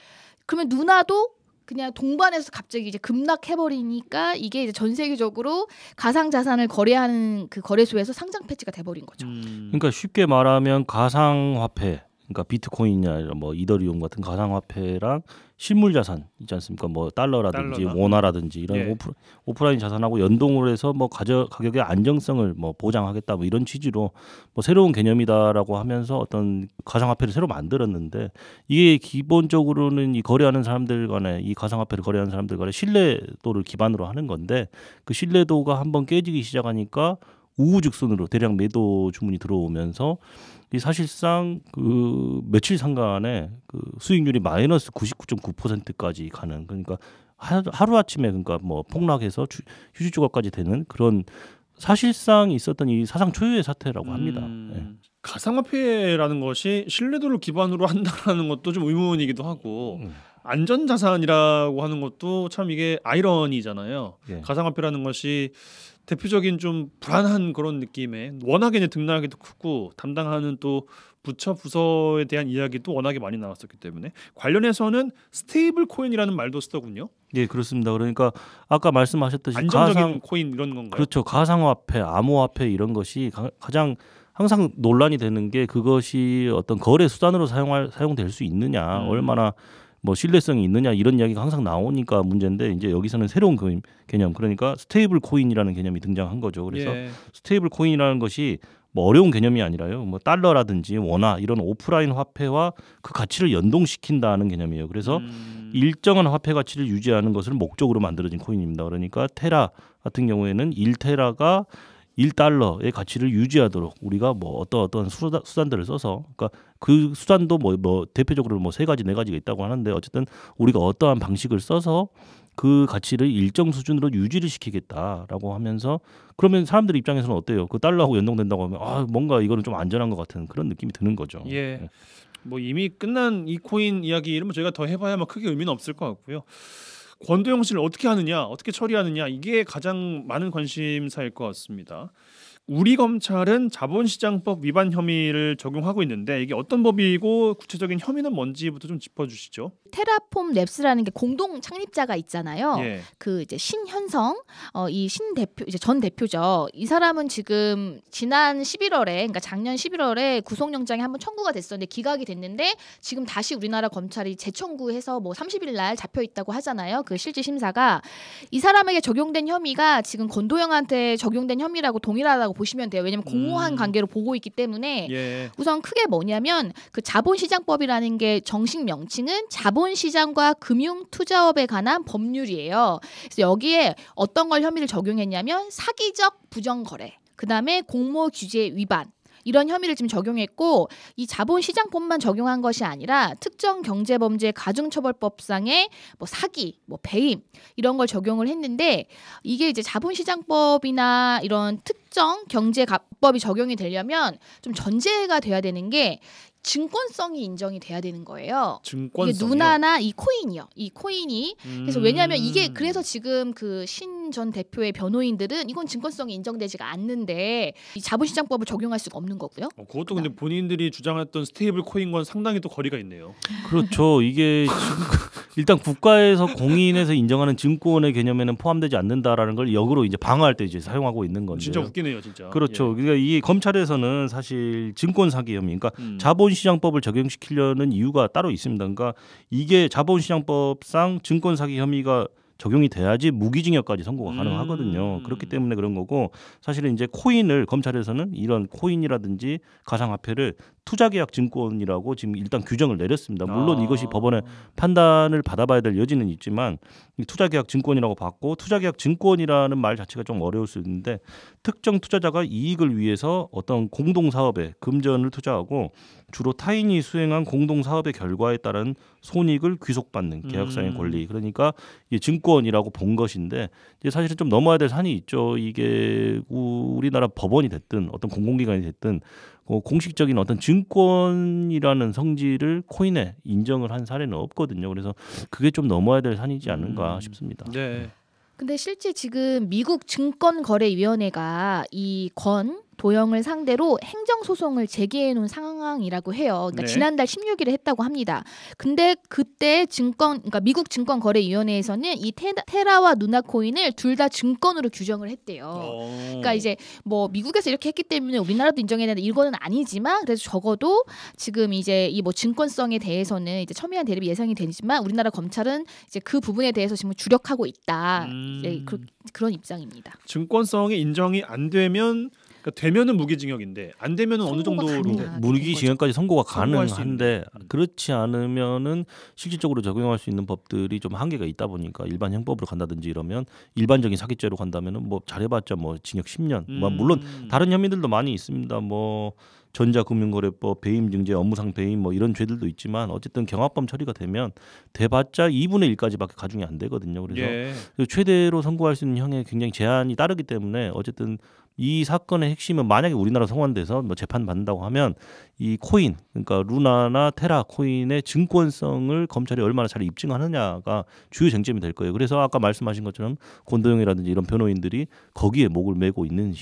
그러면 누나도 그냥 동반해서 갑자기 이제 급락해버리니까 이게 이제 전 세계적으로 가상 자산을 거래하는 그 거래소에서 상장 폐지가 돼버린 거죠. 그러니까 쉽게 말하면 가상화폐, 그러니까 비트코인이나 뭐 이더리움 같은 가상화폐랑 실물 자산 있지 않습니까? 뭐 달러라든지 원화라든지 이런 예. 오프라인 자산하고 연동을 해서 뭐 가격의 안정성을 뭐 보장하겠다 뭐 이런 취지로 뭐 새로운 개념이다라고 하면서 어떤 가상화폐를 새로 만들었는데 이게 기본적으로는 이 거래하는 사람들 간에 이 가상화폐를 거래하는 사람들 간에 신뢰도를 기반으로 하는 건데 그 신뢰도가 한번 깨지기 시작하니까 우후죽순으로 대량 매도 주문이 들어오면서 이 사실상 그 며칠 상간에 그 수익률이 마이너스 99.9%까지 가는, 그러니까 하루 아침에 그러니까 뭐 폭락해서 휴지 조각까지 되는 그런 사실상 있었던 이 사상 초유의 사태라고 합니다. 네. 가상화폐라는 것이 신뢰도를 기반으로 한다는 것도 좀 의문이기도 하고 안전자산이라고 하는 것도 참 이게 아이러니잖아요. 예. 가상화폐라는 것이 대표적인 좀 불안한 그런 느낌에 워낙에 이제 등락하기도 크고 담당하는 또 부처 부서에 대한 이야기도 워낙에 많이 나왔었기 때문에 관련해서는 스테이블 코인이라는 말도 쓰더군요. 예, 그렇습니다. 그러니까 아까 말씀하셨듯이 안정적인 코인 이런 건가요? 그렇죠. 가상화폐, 암호화폐 이런 것이 가장 항상 논란이 되는 게 그것이 어떤 거래 수단으로 사용될 수 있느냐, 얼마나 뭐 신뢰성이 있느냐 이런 이야기가 항상 나오니까 문제인데 이제 여기서는 새로운 개념 그러니까 스테이블 코인이라는 개념이 등장한 거죠. 그래서 예. 스테이블 코인이라는 것이 뭐 어려운 개념이 아니라요. 뭐 달러라든지 원화 이런 오프라인 화폐와 그 가치를 연동시킨다는 개념이에요. 그래서 일정한 화폐 가치를 유지하는 것을 목적으로 만들어진 코인입니다. 그러니까 테라 같은 경우에는 1테라가 1달러의 가치를 유지하도록 우리가 뭐 어떤 수단들을 써서 그러니까 그 수단도 뭐 대표적으로 뭐 3가지 4가지가 있다고 하는데 어쨌든 우리가 어떠한 방식을 써서 그 가치를 일정 수준으로 유지를 시키겠다라고 하면서 그러면 사람들 입장에서는 어때요? 그 달러하고 연동된다고 하면 뭔가 이거는 좀 안전한 것 같은 그런 느낌이 드는 거죠. 예. 뭐 이미 끝난 이 코인 이야기 이러면 저희가 더 해봐야 뭐 크게 의미는 없을 것 같고요. 권도영 씨를 어떻게 하느냐, 어떻게 처리하느냐 이게 가장 많은 관심사일 것 같습니다. 우리 검찰은 자본시장법 위반 혐의를 적용하고 있는데 이게 어떤 법이고 구체적인 혐의는 뭔지부터 좀 짚어주시죠. 테라폼 랩스라는 게 공동 창립자가 있잖아요. 예. 그 이제 신현성 이 신 대표 이제 전 대표죠. 이 사람은 지금 지난 11월에 그러니까 작년 11월에 구속영장이 한번 청구가 됐었는데 기각이 됐는데 지금 다시 우리나라 검찰이 재청구해서 뭐 30일 날 잡혀 있다고 하잖아요. 그 실질 심사가 이 사람에게 적용된 혐의가 지금 권도영한테 적용된 혐의라고 동일하다고 보시면 돼요. 왜냐하면 공모한 관계로 보고 있기 때문에 예. 우선 크게 뭐냐면 그 자본시장법이라는 게 정식 명칭은 자본시장과 금융투자업에 관한 법률이에요. 그래서 여기에 어떤 걸 혐의를 적용했냐면 사기적 부정거래, 그다음에 공모규제 위반 이런 혐의를 지금 적용했고 이 자본시장법만 적용한 것이 아니라 특정 경제범죄 가중처벌법상의 뭐 사기, 뭐 배임 이런 걸 적용을 했는데 이게 이제 자본시장법이나 이런 특정 경제법이 적용이 되려면 좀 전제가 돼야 되는 게 증권성이 인정이 돼야 되는 거예요. 증권성이요? 이게 누나나 이 코인이요. 이 코인이 그래서 왜냐하면 이게 그래서 지금 그 신 전 대표의 변호인들은 이건 증권성이 인정되지가 않는데 이 자본시장법을 적용할 수가 없는 거고요. 그것도 근데 본인들이 주장했던 스테이블 코인과는 상당히 또 거리가 있네요. 그렇죠. 이게 일단 국가에서 공인해서 인정하는 증권의 개념에는 포함되지 않는다라는 걸 역으로 이제 방어할 때 이제 사용하고 있는 건데. 진짜 웃기네요, 진짜. 그렇죠. 예. 그러니까 이 검찰에서는 사실 증권 사기 혐의, 그러니까 자본시장법을 적용시키려는 이유가 따로 있습니다. 그러니까 이게 자본시장법상 증권 사기 혐의가 적용이 돼야지 무기징역까지 선고가 가능하거든요. 그렇기 때문에 그런 거고 사실은 이제 코인을 검찰에서는 이런 코인이라든지 가상화폐를 투자계약 증권이라고 지금 일단 규정을 내렸습니다. 물론 이것이 법원의 판단을 받아봐야 될 여지는 있지만 투자계약 증권이라고 봤고 투자계약 증권이라는 말 자체가 좀 어려울 수 있는데 특정 투자자가 이익을 위해서 어떤 공동사업에 금전을 투자하고 주로 타인이 수행한 공동사업의 결과에 따른 손익을 귀속받는 계약상의 권리 그러니까 이게 증권이라고 본 것인데 이제 사실은 좀 넘어야 될 산이 있죠. 이게 우리나라 법원이 됐든 어떤 공공기관이 됐든 공식적인 어떤 증권이라는 성질을 코인에 인정을 한 사례는 없거든요. 그래서 그게 좀 넘어야 될 산이지 않는가 싶습니다. 네. 근데 실제 지금 미국 증권거래위원회가 이 도영을 상대로 행정소송을 제기해 놓은 상황이라고 해요. 그러니까 네. 지난달 16일에 했다고 합니다. 근데 그때 그러니까 미국 증권거래위원회에서는 이 테라와 누나코인을 둘 다 증권으로 규정을 했대요. 그러니까 이제 뭐 미국에서 이렇게 했기 때문에 우리나라도 인정해야 되는데 이거는 아니지만 그래서 적어도 지금 이제 이 뭐 증권성에 대해서는 이제 첨예한 대립이 예상이 되지만 우리나라 검찰은 이제 그 부분에 대해서 지금 주력하고 있다. 이제 그런 입장입니다. 증권성이 인정이 안 되면 그러니까 되면은 무기징역인데 안 되면은 어느 선고가 정도로 가능하다. 무기징역까지 선고가 선고할 수 가능한데 있는. 그렇지 않으면은 실질적으로 적용할 수 있는 법들이 좀 한계가 있다 보니까 일반 형법으로 간다든지 이러면 일반적인 사기죄로 간다면은 뭐 잘해봤자 뭐 징역 10년. 뭐 물론 다른 혐의들도 많이 있습니다. 뭐 전자금융거래법, 배임증제, 업무상 배임 뭐 이런 죄들도 있지만 어쨌든 경합범 처리가 되면 대봤자 2분의 1까지밖에 가중이 안 되거든요. 그래서 예. 최대로 선고할 수 있는 형에 굉장히 제한이 따르기 때문에 어쨌든 이 사건의 핵심은 만약에 우리나라 송환돼서 뭐 재판 받는다고 하면 이 코인, 그러니까 루나나 테라 코인의 증권성을 검찰이 얼마나 잘 입증하느냐가 주요 쟁점이 될 거예요. 그래서 아까 말씀하신 것처럼 권도영이라든지 이런 변호인들이 거기에 목을 메고 있는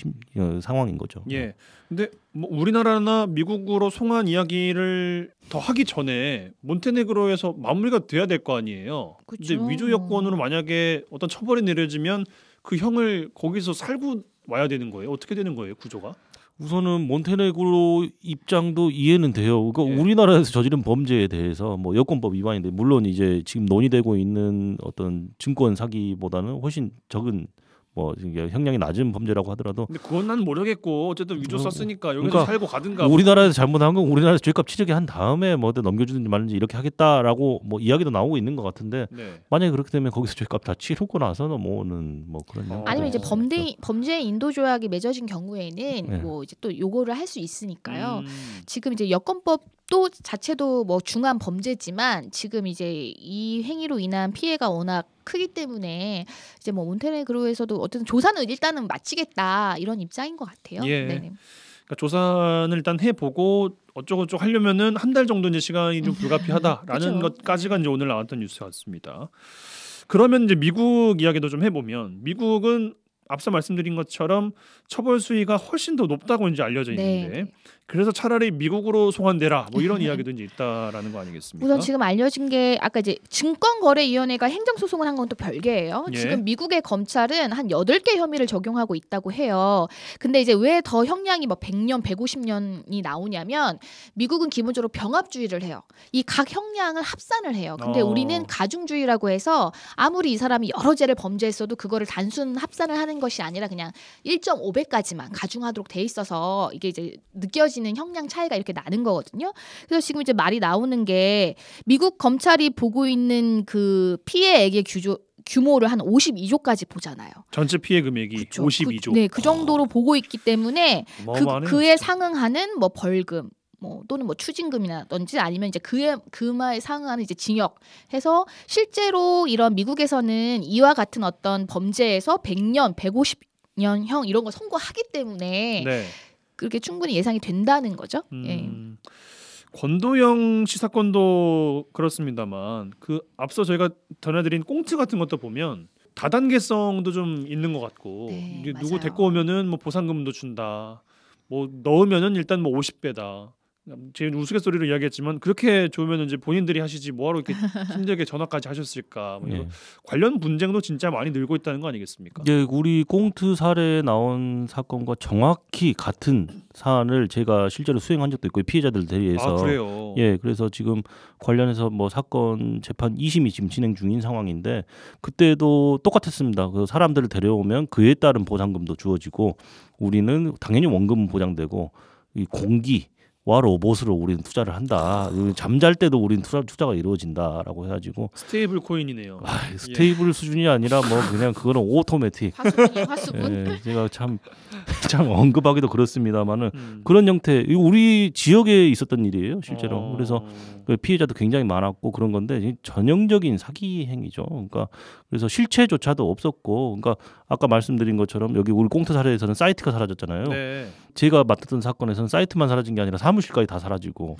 상황인 거죠. 예. 근데 뭐 우리나라나 미국으로 송환 이야기를 더 하기 전에 몬테네그로에서 마무리가 돼야 될 거 아니에요. 그쵸. 이제 위조 여권으로 만약에 어떤 처벌이 내려지면 그 형을 거기서 살고 와야 되는 거예요. 어떻게 되는 거예요, 구조가? 우선은 몬테네그로 입장도 이해는 돼요. 그러니까 예. 우리나라에서 저지른 범죄에 대해서 뭐 여권법 위반인데 물론 이제 지금 논의되고 있는 어떤 증권 사기보다는 훨씬 적은 뭐 형량이 낮은 범죄라고 하더라도 근데 그건 난 모르겠고 어쨌든 위조 썼으니까 여기서 그러니까 살고 가든가. 우리나라에서 잘못한 건 우리나라에서 죄값 치르게 한 다음에 뭐 넘겨주든지 말든지 이렇게 하겠다라고 뭐 이야기도 나오고 있는 것 같은데 네. 만약에 그렇게 되면 거기서 죄값 다 치르고 나서 넘어오는 뭐 그런 형태가 아니면 이제 있죠. 범죄 인도 조약이 맺어진 경우에는 네. 뭐 이제 또 요거를 할 수 있으니까요. 음. 지금 이제 여권법도 자체도 뭐 중한 범죄지만 지금 이제 이 행위로 인한 피해가 워낙 크기 때문에 이제 뭐 몬테네그로에서도 어쨌든 조사는 일단은 마치겠다 이런 입장인 것 같아요. 예. 네네. 그러니까 조사는 일단 해보고 어쩌고저쩌고 하려면은 한 달 정도 이제 시간이 좀 불가피하다라는 그쵸. 것까지가 이제 오늘 나왔던 뉴스 같습니다. 그러면 이제 미국 이야기도 좀 해보면 미국은 앞서 말씀드린 것처럼 처벌 수위가 훨씬 더 높다고 이제 알려져 있는데 네. 그래서 차라리 미국으로 송환되라 뭐 이런 이야기도 이제 있다라는 거 아니겠습니까? 우선 지금 알려진 게 아까 이제 증권거래위원회가 행정소송을 한 건 또 별개예요. 예. 지금 미국의 검찰은 한 8개 혐의를 적용하고 있다고 해요. 근데 이제 왜 더 형량이 뭐 100년, 150년이 나오냐면 미국은 기본적으로 병합주의를 해요. 이 각 형량을 합산을 해요. 근데 우리는 가중주의라고 해서 아무리 이 사람이 여러 죄를 범죄했어도 그거를 단순 합산을 하는 것이 아니라 그냥 1.5배까지만 가중하도록 돼 있어서 이게 이제 느껴지는 형량 차이가 이렇게 나는 거거든요. 그래서 지금 이제 말이 나오는 게 미국 검찰이 보고 있는 그 피해액의 규모를 한 52조까지 보잖아요. 전체 피해 금액이 그쵸. 52조. 그 정도로 보고 있기 때문에 어마어마하네요. 그에 상응하는 뭐 벌금 뭐 또는 뭐 추징금이라든지 아니면 이제 그에 상응하는 이제 징역 해서 실제로 이런 미국에서는 이와 같은 어떤 범죄에서 100년, 150년형 이런 걸 선고하기 때문에 네. 그렇게 충분히 예상이 된다는 거죠. 예. 권도영 씨 사건도 그렇습니다만 그 앞서 저희가 전해드린 꽁트 같은 것도 보면 다단계성도 좀 있는 것 같고 네, 이게 누구 맞아요. 데리고 오면은 뭐 보상금도 준다. 뭐 넣으면은 일단 뭐 50배다. 제일 우스갯소리로 이야기했지만 그렇게 좋으면 이제 본인들이 하시지 뭐하러 이렇게 힘들게 전화까지 하셨을까. 뭐 예. 관련 분쟁도 진짜 많이 늘고 있다는 거 아니겠습니까? 예, 우리 꽁트 사례에 나온 사건과 정확히 같은 사안을 제가 실제로 수행한 적도 있고 피해자들 대리해서 아 그래요. 예, 그래서 지금 관련해서 뭐 사건 재판 2심이 지금 진행 중인 상황인데 그때도 똑같았습니다. 그 사람들을 데려오면 그에 따른 보상금도 주어지고 우리는 당연히 원금은 보장되고 이 공기 와 로봇으로 우리는 투자를 한다. 잠잘 때도 우리는 투자가 이루어진다라고 해가지고 스테이블 코인이네요. 스테이블 수준이 아니라 뭐 그냥 그거는 오토매틱. 화수분이에요, 화수분. 예, 제가 참 언급하기도 그렇습니다만은 음. 그런 형태 이거 우리 지역에 있었던 일이에요 실제로. 그래서 어. 그 피해자도 굉장히 많았고 그런 건데 전형적인 사기 행위죠. 그러니까 그래서 실체조차도 없었고, 그러니까 아까 말씀드린 것처럼 여기 우리 꽁트 사례에서는 사이트가 사라졌잖아요. 네. 제가 맡았던 사건에서는 사이트만 사라진 게 아니라 사무실까지 다 사라지고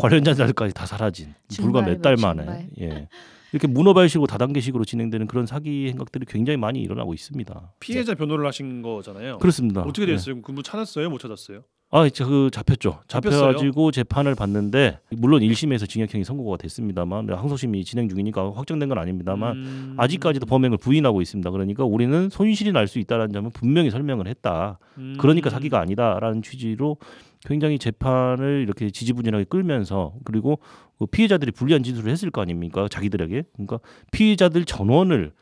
관련자들까지 다 사라진 불과 몇 달 만에. 증발. 예. 이렇게 문어발식으로 다단계식으로 진행되는 그런 사기 행각들이 굉장히 많이 일어나고 있습니다. 피해자 변호를 하신 거잖아요. 그렇습니다. 어떻게 예. 됐어요? 그분 찾았어요? 못 찾았어요? 그 잡혔죠. 잡혔어요? 잡혀가지고 재판을 받는데 물론 1심에서 징역형이 선고가 됐습니다만 항소심이 진행 중이니까 확정된 건 아닙니다만 아직까지도 범행을 부인하고 있습니다. 그러니까 우리는 손실이 날 수 있다는 점은 분명히 설명을 했다. 그러니까 사기가 아니다라는 취지로 굉장히 재판을 이렇게 지지부진하게 끌면서 그리고 그 피해자들이 불리한 진술을 했을 거 아닙니까? 자기들에게. 그러니까 피해자들 전원을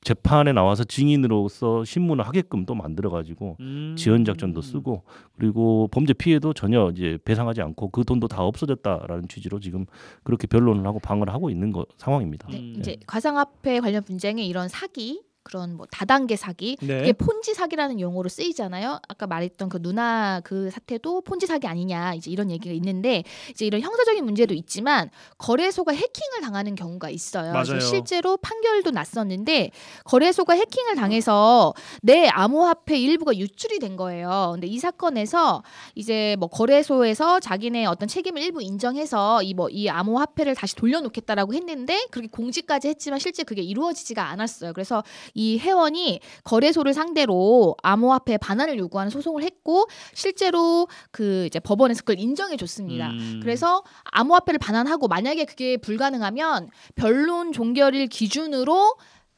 재판에 나와서 증인으로서 신문을 하게끔 또 만들어가지고 지연 작전도 쓰고 그리고 범죄 피해도 전혀 이제 배상하지 않고 그 돈도 다 없어졌다라는 취지로 지금 그렇게 변론을 하고 방어를 하고 있는 상황입니다. 네, 이제 가상화폐 관련 분쟁에 이런 사기 그런 뭐 다단계 사기, 네. 그게 폰지 사기라는 용어로 쓰이잖아요. 아까 말했던 그 누나 그 사태도 폰지 사기 아니냐 이제 이런 얘기가 있는데 이제 이런 형사적인 문제도 있지만 거래소가 해킹을 당하는 경우가 있어요. 맞아요. 그래서 실제로 판결도 났었는데 거래소가 해킹을 당해서 내 암호화폐 일부가 유출이 된 거예요. 근데 이 사건에서 이제 뭐 거래소에서 자기네 어떤 책임을 일부 인정해서 이 암호화폐를 다시 돌려놓겠다라고 했는데 그렇게 공지까지 했지만 실제 그게 이루어지지가 않았어요. 그래서 이 회원이 거래소를 상대로 암호화폐 반환을 요구하는 소송을 했고 실제로 그 이제 법원에서 그걸 인정해 줬습니다. 그래서 암호화폐를 반환하고 만약에 그게 불가능하면 변론 종결일 기준으로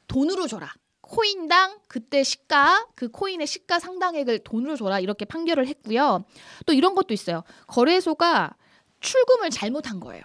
돈으로 줘라. 코인당 그때 시가 그 코인의 시가 상당액을 돈으로 줘라 이렇게 판결을 했고요. 또 이런 것도 있어요. 거래소가 출금을 잘못한 거예요.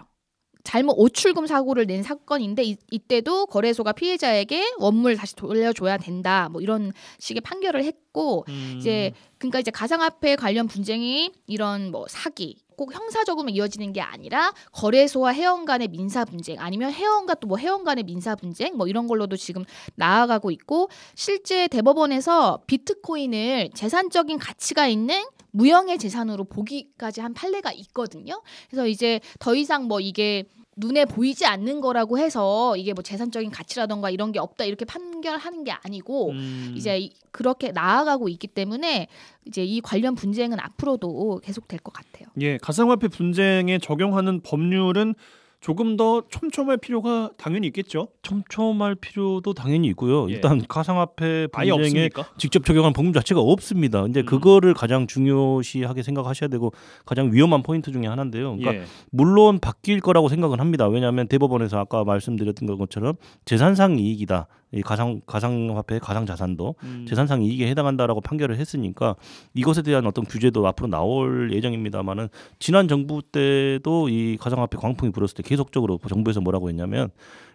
잘못 오출금 사고를 낸 사건인데 이때도 거래소가 피해자에게 원물 다시 돌려줘야 된다. 뭐 이런 식의 판결을 했고 이제 그러니까 이제 가상화폐 관련 분쟁이 이런 뭐 사기 꼭 형사적으로 이어지는 게 아니라 거래소와 회원 간의 민사 분쟁 아니면 회원과 또 뭐 회원 간의 민사 분쟁 뭐 이런 걸로도 지금 나아가고 있고 실제 대법원에서 비트코인을 재산적인 가치가 있는 무형의 재산으로 보기까지 한 판례가 있거든요. 그래서 이제 더 이상 뭐 이게 눈에 보이지 않는 거라고 해서 이게 뭐 재산적인 가치라던가 이런 게 없다 이렇게 판결하는 게 아니고 이제 그렇게 나아가고 있기 때문에 이제 이 관련 분쟁은 앞으로도 계속될 것 같아요. 예, 가상화폐 분쟁에 적용하는 법률은 조금 더 촘촘할 필요가 당연히 있겠죠. 촘촘할 필요도 당연히 있고요. 예. 일단 가상화폐 아예 분쟁에 없습니까? 직접 적용하는 법률 자체가 없습니다. 근데 그거를 가장 중요시하게 생각하셔야 되고 가장 위험한 포인트 중에 하나인데요. 그러니까 예. 물론 바뀔 거라고 생각은 합니다. 왜냐하면 대법원에서 아까 말씀드렸던 것처럼 재산상 이익이다. 이 가상화폐, 가상자산도 재산상 이익에 해당한다라고 판결을 했으니까 이것에 대한 어떤 규제도 앞으로 나올 예정입니다만은 지난 정부 때도 이 가상화폐 광풍이 불었을 때 계속적으로 정부에서 뭐라고 했냐면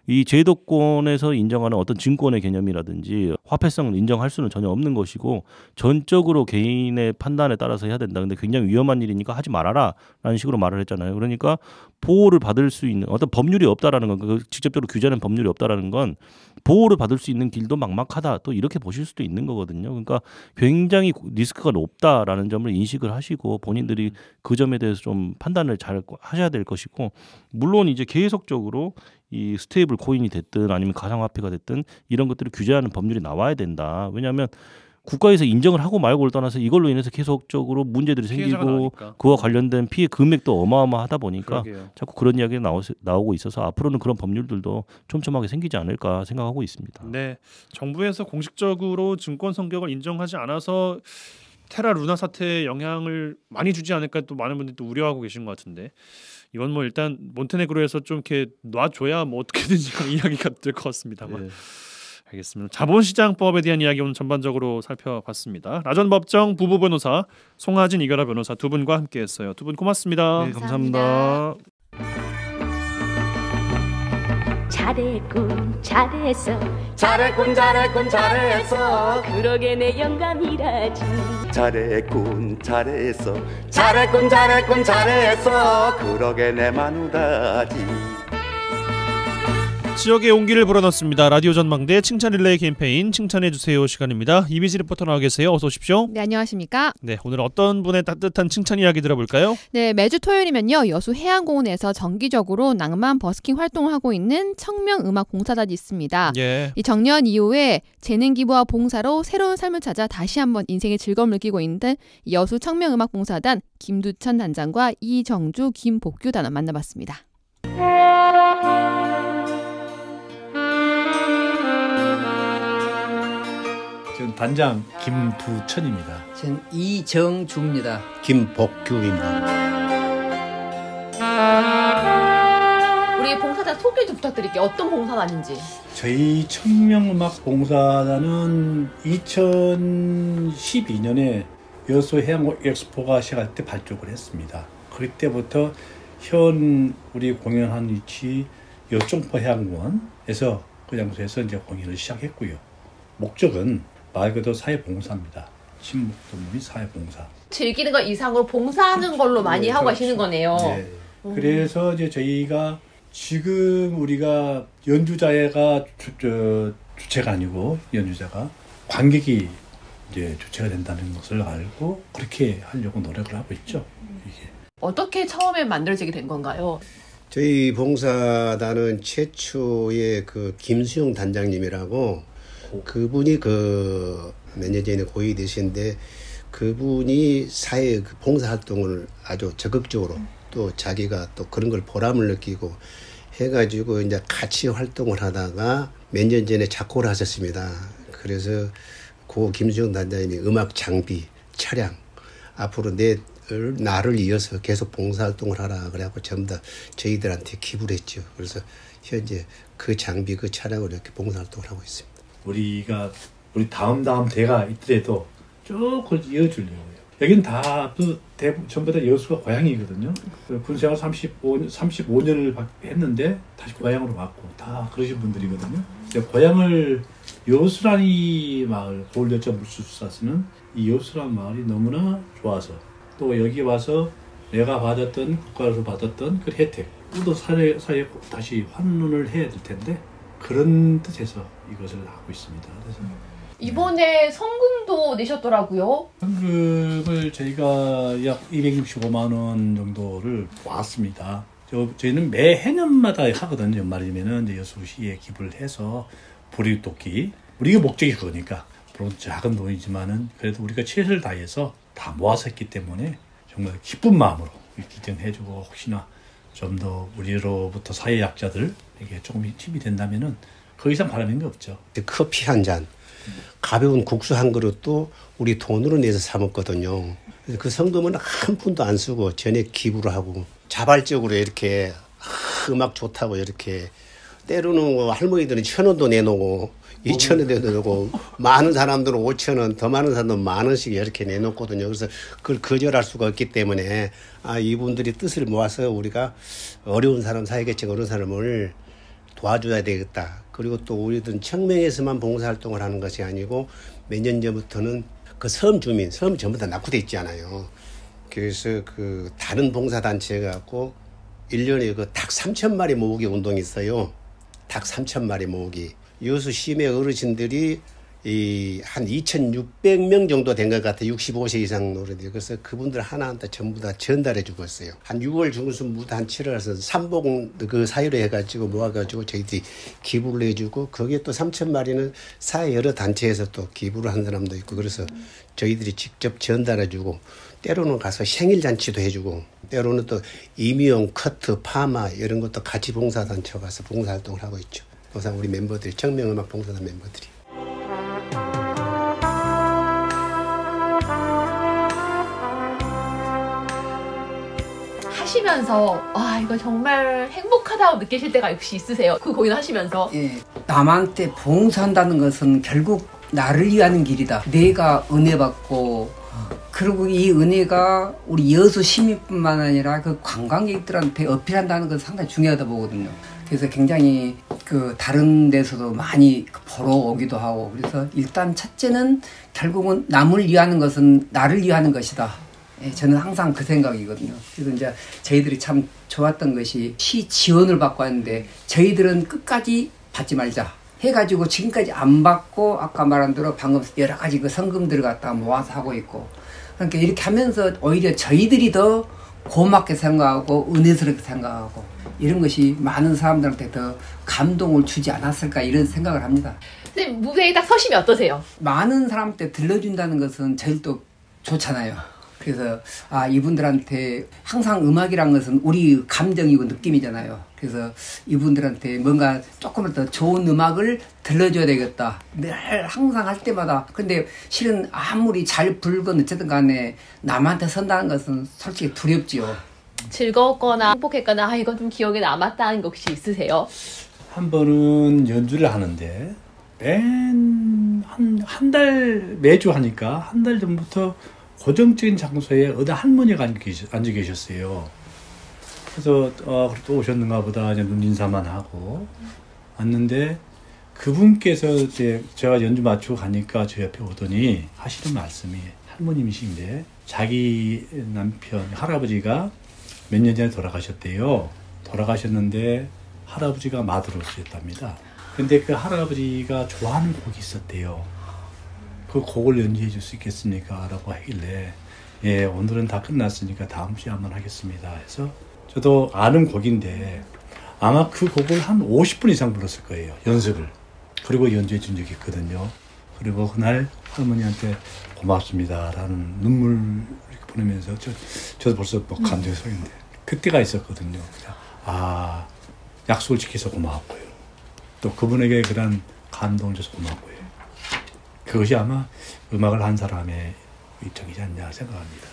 이 제도권에서 인정하는 어떤 증권의 개념이라든지 화폐성을 인정할 수는 전혀 없는 것이고 전적으로 개인의 판단에 따라서 해야 된다. 근데 굉장히 위험한 일이니까 하지 말아라 라는 식으로 말을 했잖아요. 그러니까 보호를 받을 수 있는 어떤 법률이 없다라는 건 직접적으로 규제하는 법률이 없다라는 건 보호를 받을 수 있는 길도 막막하다. 또 이렇게 보실 수도 있는 거거든요. 그러니까 굉장히 리스크가 높다라는 점을 인식을 하시고 본인들이 그 점에 대해서 좀 판단을 잘 하셔야 될 것이고 물론 이제 계속적으로 이 스테이블 코인이 됐든 아니면 가상화폐가 됐든 이런 것들을 규제하는 법률이 나와야 된다. 왜냐하면 국가에서 인정을 하고 말고를 떠나서 이걸로 인해서 계속적으로 문제들이 생기고 나니까. 그와 관련된 피해 금액도 어마어마하다 보니까 그러게요. 자꾸 그런 이야기가 나오고 있어서 앞으로는 그런 법률들도 촘촘하게 생기지 않을까 생각하고 있습니다. 네, 정부에서 공식적으로 증권 성격을 인정하지 않아서 테라 루나 사태에 영향을 많이 주지 않을까 또 많은 분들이 또 우려하고 계신 것 같은데 이건 뭐 일단 몬테네그로에서 좀 이렇게 놔줘야 뭐 어떻게든지 이야기가 될 것 같습니다만. 네. 알겠습니다. 자본시장법에 대한 이야기 오늘 전반적으로 살펴봤습니다. 라전법정 부부변호사 송하진 이결아 변호사 두 분과 함께했어요. 두 분 고맙습니다. 네, 감사합니다. 잘했군 잘했어 잘했군 잘했군 잘했어 그러게 내 영감이라지 잘했군 잘했어 잘했군 잘했군 잘했어 그러게 내 마누라지. 지역의 온기를 불어넣습니다. 라디오 전망대 칭찬 릴레이 캠페인 칭찬해주세요 시간입니다. 이미지 리포터 나와 계세요. 어서 오십시오. 네, 안녕하십니까? 네, 오늘 어떤 분의 따뜻한 칭찬 이야기 들어볼까요? 네, 매주 토요일이면요. 여수 해안공원에서 정기적으로 낭만 버스킹 활동을 하고 있는 청명음악봉사단이 있습니다. 예. 이 정년 이후에 재능 기부와 봉사로 새로운 삶을 찾아 다시 한번 인생의 즐거움을 느끼고 있는 여수 청명음악봉사단 김두천 단장과 이정주, 김복규 단원 만나봤습니다. 저는 단장 김두천입니다. 전 이정주입니다. 김복규입니다. 우리 봉사단 소개 좀 부탁드릴게요. 어떤 봉사단인지. 저희 청명음악봉사단은 2012년에 여수 해양공 엑스포가 시작할 때 발족을 했습니다. 그때부터 현 우리 공연한 위치 여종포 해양공원에서 그 장소에서 이제 공연을 시작했고요. 목적은 말 그대로 사회봉사입니다. 친목도 및 사회봉사. 즐기는 것 이상으로 봉사하는 걸로 많이 네, 하고 그렇죠. 가시는 거네요. 네. 그래서 이제 저희가 지금 우리가 연주자가 주체가 아니고 연주자가 관객이 이제 주체가 된다는 것을 알고 그렇게 하려고 노력을 하고 있죠. 이게. 어떻게 처음에 만들어지게 된 건가요? 저희 봉사단은 최초의 그 김수영 단장님이라고 그분이 그 몇 년 전에 고위 되신데 그분이 사회 그 봉사활동을 아주 적극적으로 또 자기가 또 그런 걸 보람을 느끼고 해가지고 이제 같이 활동을 하다가 몇 년 전에 작곡을 하셨습니다. 그래서 고 김수영 단장님이 음악 장비, 차량 앞으로 나를 이어서 계속 봉사활동을 하라 그래갖고 전부 다 저희들한테 기부를 했죠. 그래서 현재 그 장비, 그 차량으로 이렇게 봉사활동을 하고 있습니다. 우리 다음 대가 있더라도 쭉 이어주려고요. 여긴 다 전부 다 여수가 고향이거든요. 군생활 35년을 했는데 다시 고향으로 갔고 다 그러신 분들이거든요. 고향을 여수라니 마을, 고을여자 물수사스는 이 여수라는 마을이 너무나 좋아서 또 여기 와서 내가 받았던 국가에서 받았던 그 혜택 또 사회에 다시 환원을 해야 될 텐데 그런 뜻에서 이것을 하고 있습니다. 그래서 이번에 성금도 내셨더라고요. 성금을 저희가 약 265만 원 정도를 모았습니다. 저희는 매 해년마다 하거든요. 연말이면은 이제 여수시에 기부를 해서 보리토끼 우리가 목적이 그거니까 물론 작은 돈이지만은 그래도 우리가 최선을 다해서 다 모아서 했기 때문에 정말 기쁜 마음으로 기증해주고 혹시나 좀 더 우리로부터 사회 약자들에게 조금 힘이 된다면은 그 이상 바라는 게 없죠. 커피 한 잔, 가벼운 국수 한 그릇도 우리 돈으로 내서 사 먹거든요. 그 성금은 한 푼도 안 쓰고 전에 기부를 하고 자발적으로 이렇게 음악 좋다고 이렇게 때로는 할머니들은 1,000원도 내놓고 2,000원 내놓고 많은 사람들은 5,000원, 더 많은 사람들은 10,000원씩 이렇게 내놓거든요. 그래서 그걸 거절할 수가 없기 때문에 이분들이 뜻을 모아서 우리가 어려운 사람, 사회계층 어려운 사람을 도와줘야 되겠다. 그리고 또 우리들은 청명에서만 봉사활동을 하는 것이 아니고 몇 년 전부터는 그 섬 주민, 섬 전부 다 낙후돼 있잖아요. 그래서 그 다른 봉사단체가 갖고 1년에 그 닭 3,000마리 모으기 운동이 있어요. 닭 3,000마리 모으기. 여수 시내 어르신들이 한 2,600명 정도 된 것 같아요. 65세 이상 노래들. 그래서 그분들 하나한테 전부 다 전달해 주고 있어요. 한 6월 중순 무대 한 7월에서 삼복 그 사유로 해가지고 모아가지고 저희들이 기부를 해주고 거기에 또 3,000마리는 사회 여러 단체에서 또 기부를 한 사람도 있고 그래서 저희들이 직접 전달해 주고 때로는 가서 생일잔치도 해주고 때로는 또 임용, 커트, 파마 이런 것도 같이 봉사단체 가서 봉사활동을 하고 있죠. 우선 우리 멤버들이 청명음악 봉사단 멤버들이. 하시면서 이거 정말 행복하다고 느끼실 때가 역시 있으세요? 그 공연 하시면서. 예, 남한테 봉사한다는 것은 결국 나를 위하는 길이다. 내가 은혜 받고 그리고 이 은혜가 우리 여수 시민뿐만 아니라 그 관광객들한테 어필한다는 것은 상당히 중요하다 보거든요. 그래서 굉장히 그 다른 데서도 많이 보러 오기도 하고 그래서 일단 첫째는 결국은 남을 위하는 것은 나를 위하는 것이다. 예, 저는 항상 그 생각이거든요. 그래서 이제 저희들이 참 좋았던 것이 시 지원을 받고 왔는데 저희들은 끝까지 받지 말자 해가지고 지금까지 안 받고 아까 말한 대로 방금 여러 가지 그 성금들을 갖다가 모아서 하고 있고 그러니까 이렇게 하면서 오히려 저희들이 더 고맙게 생각하고 은혜스럽게 생각하고 이런 것이 많은 사람들한테 더 감동을 주지 않았을까 이런 생각을 합니다. 선생님 무대에 딱 서시면 어떠세요? 많은 사람한테 들려준다는 것은 제일 또 좋잖아요. 그래서 이분들한테 항상 음악이란 것은 우리 감정이고 느낌이잖아요. 그래서 이분들한테 뭔가 조금 더 좋은 음악을 들려줘야 되겠다. 늘 항상 할 때마다. 근데 실은 아무리 잘 불건 어쨌든 간에 남한테 선다는 것은 솔직히 두렵지요. 즐거웠거나 행복했거나 이건 좀 기억에 남았다는 거 혹시 있으세요? 한 번은 연주를 하는데 한 달 매주 하니까 한 달 전부터 고정적인 장소에 어디 할머니가 앉아 계셨어요. 그래서 또 오셨는가 보다 이제 눈인사만 하고 왔는데 그분께서 이제 제가 연주 맞추고 가니까 저 옆에 오더니 하시는 말씀이 할머님이신데 자기 남편 할아버지가 몇 년 전에 돌아가셨대요. 돌아가셨는데 할아버지가 마두로스였답니다. 근데 그 할아버지가 좋아하는 곡이 있었대요. 그 곡을 연주해 줄 수 있겠습니까? 라고 하길래 예, 오늘은 다 끝났으니까 다음 주에 한번 하겠습니다 해서 저도 아는 곡인데 아마 그 곡을 한 50분 이상 불렀을 거예요. 연습을. 그리고 연주해 준 적이 있거든요. 그리고 그날 할머니한테 고맙습니다 라는 눈물 이렇게 보내면서 저도 벌써 뭐 감정스러운데 그때가 있었거든요. 아, 약속을 지켜서 고마웠고요. 또 그분에게 그런 감동을 줘서 고마웠고요. 그것이 아마 음악을 한 사람의 입장이지 않냐 생각합니다.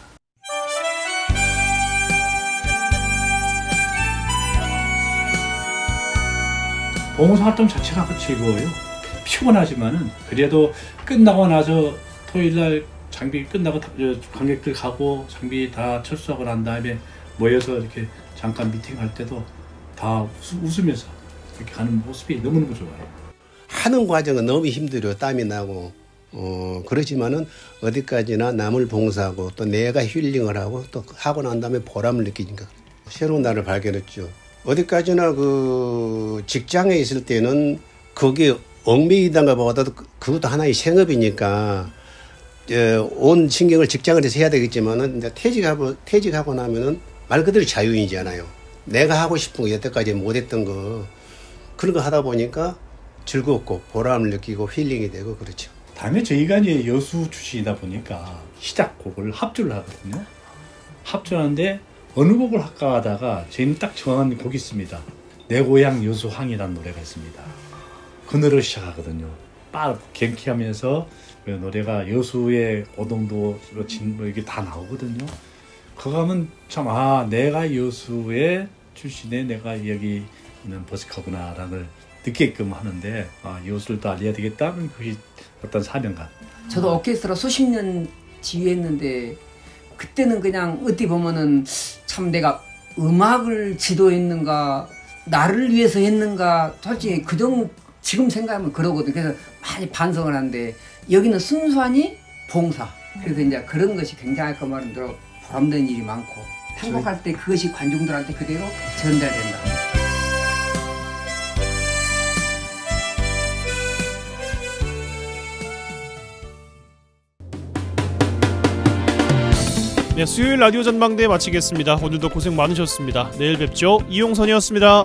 봉사활동 자체가 즐거워요. 피곤하지만은 그래도 끝나고 나서 토요일날 장비 끝나고 관객들 가고 장비 다 철수하고 난 다음에 모여서 이렇게 잠깐 미팅할 때도 다 웃으면서 이렇게 가는 모습이 너무너무 좋아요. 하는 과정은 너무 힘들어요. 땀이 나고 그러지만은 어디까지나 남을 봉사하고 또 내가 힐링을 하고 또 하고 난 다음에 보람을 느끼니까 새로운 나를 발견했죠. 어디까지나 그 직장에 있을 때는 거기에 얽매이다가 보다도 그것도 하나의 생업이니까 온 신경을 직장을 해서 해야 되겠지만은 이제 퇴직하고 나면은 말 그대로 자유인이잖아요. 내가 하고 싶은 거 여태까지 못했던 거 그런 거 하다 보니까 즐겁고 보람을 느끼고 힐링이 되고 그렇죠. 다음에 저희가 이제 여수 출신이다 보니까 시작곡을 합주를 하거든요. 합주하는데 어느 곡을 할까 하다가 저희는 딱 정한 곡이 있습니다. 내 고향 여수항이라는 노래가 있습니다. 그 노래를 시작하거든요. 경쾌하면서 그 노래가 여수의 오동도 뭐 이게 다 나오거든요. 그거 하면 참 내가 여수의 출신에 내가 여기 있는 버스커구나라는 걸 느끼게끔 하는데 여수를 또 알려야 되겠다는 그게 어떤 사명감. 저도 오케스트라 수십 년 지휘했는데 그때는 그냥 어디 보면은 참 내가 음악을 지도했는가 나를 위해서 했는가 솔직히 지금 생각하면 그러거든. 그래서 많이 반성을 하는데 여기는 순수하니 봉사. 그래서 이제 그런 것이 굉장히 아까 말한 대로 보람되는 일이 많고 행복할 때 그것이 관중들한테 그대로 전달된다. 네, 수요일 라디오 전망대 마치겠습니다. 오늘도 고생 많으셨습니다. 내일 뵙죠. 이용선이었습니다.